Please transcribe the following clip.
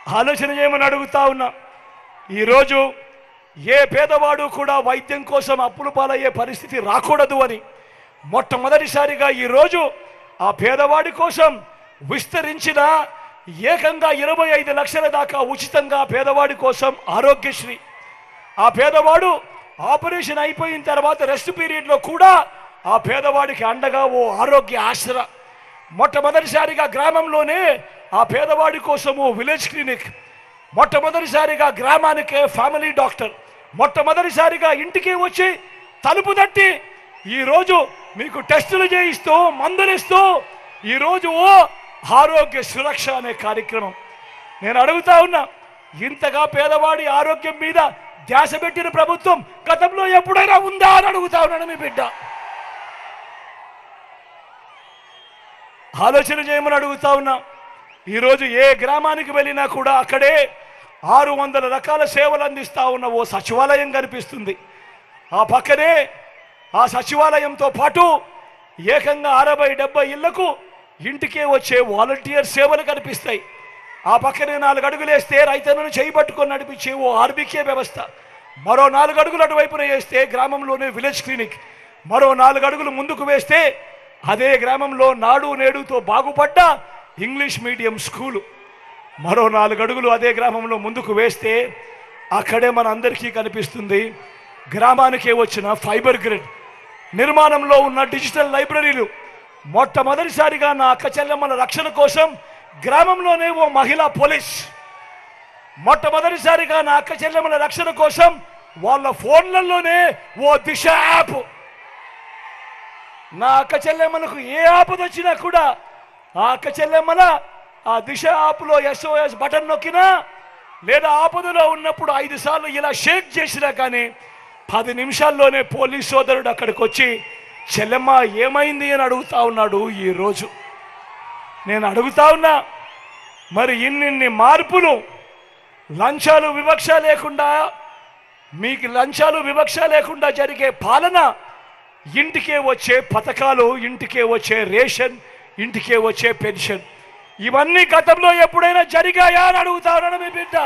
ఆలోచన చేయమని అడుగుతా ఉన్నా. ఈరోజు ఏ పేదవాడు కూడా వైద్యం కోసం అప్పుల పాలయ్యే పరిస్థితి రాకూడదు అని మొట్టమొదటిసారిగా ఈరోజు ఆ పేదవాడి కోసం విస్తరించిన ఏకంగా 25 లక్షల దాకా ఉచితంగా పేదవాడి కోసం ఆరోగ్యశ్రీ. ఆ పేదవాడు ఆపరేషన్ అయిపోయిన తర్వాత రెస్ట్ పీరియడ్లో కూడా ఆ పేదవాడికి అండగా ఓ ఆరోగ్య ఆసరా. మొట్టమొదటిసారిగా గ్రామంలోనే ఆ పేదవాడి కోసము విలేజ్ క్లినిక్, మొట్టమొదటిసారిగా గ్రామానికే ఫ్యామిలీ డాక్టర్, మొట్టమొదటిసారిగా ఇంటికి వచ్చి తలుపు తట్టి ఈరోజు మీకు టెస్టులు చేయిస్తూ మందులిస్తూ ఈరోజు ఓ ఆరోగ్య సురక్ష అనే కార్యక్రమం. నేను అడుగుతా ఉన్నా, ఇంతగా పేదవాడి ఆరోగ్యం మీద ధ్యాస పెట్టిన ప్రభుత్వం గతంలో ఎప్పుడైనా ఉందా అని అడుగుతా ఉన్నాను మీ బిడ్డ. ఆలోచన చేయమని అడుగుతా ఉన్నా. ఈరోజు ఏ గ్రామానికి వెళ్ళినా కూడా అక్కడే 600 రకాల సేవలు అందిస్తూ ఉన్న ఓ సచివాలయం కనిపిస్తుంది. ఆ పక్కనే ఆ సచివాలయంతో పాటు ఏకంగా 60-70 ఇళ్లకు ఇంటికే వచ్చే వాలంటీర్ సేవలు కనిపిస్తాయి. ఆ పక్కనే 4 అడుగులు వేస్తే రైతులను చేయబట్టుకొని నడిపించే ఓ ఆర్బీకే వ్యవస్థ, మరో 4 అడుగులు అటువైపున వేస్తే గ్రామంలోనే విలేజ్ క్లినిక్, మరో 4 అడుగులు ముందుకు వేస్తే అదే గ్రామంలో నాడు నేడుతో బాగుపడ్డ ఇంగ్లీష్ మీడియం స్కూలు, మరో 4 అడుగులు అదే గ్రామంలో ముందుకు వేస్తే అక్కడే మన అందరికీ కనిపిస్తుంది గ్రామానికే వచ్చిన ఫైబర్ గ్రిడ్, నిర్మాణంలో ఉన్న డిజిటల్ లైబ్రరీలు. మొట్టమొదటిసారిగా నా అక్క చెల్లెమ్మల రక్షణ కోసం గ్రామంలోనే ఓ మహిళా పోలీస్, మొట్టమొదటిసారిగా నా అక్క చెల్లెమ్మల రక్షణ కోసం వాళ్ళ ఫోన్లలోనే ఓ దిశ యాప్. నా అక్క చెల్లెమ్మలకు ఏ ఆపద వచ్చినా కూడా ఆ అక్క చెల్లెమ్మల ఆ దిశ యాప్లో SOS బటన్ నొక్కినా లేదా ఆపదలో ఉన్నప్పుడు 5 సార్లు ఇలా షేక్ చేసినా కానీ 10 నిమిషాల్లోనే పోలీస్ సోదరుడు అక్కడికి వచ్చి చెల్లెమ్మ ఏమైంది అని అడుగుతా ఉన్నాడు. ఈరోజు నేను అడుగుతా ఉన్నా, మరి ఇన్ని మార్పులు, లంచాలు వివక్ష లేకుండా, మీకు లంచాలు వివక్ష లేకుండా జరిగే పాలన, ఇంటికే వచ్చే పథకాలు, ఇంటికే వచ్చే రేషన్, ఇంటికే వచ్చే పెన్షన్, ఇవన్నీ గతంలో ఎప్పుడైనా జరిగాయా అని అడుగుతా ఉన్నాను మీ బిడ్డ.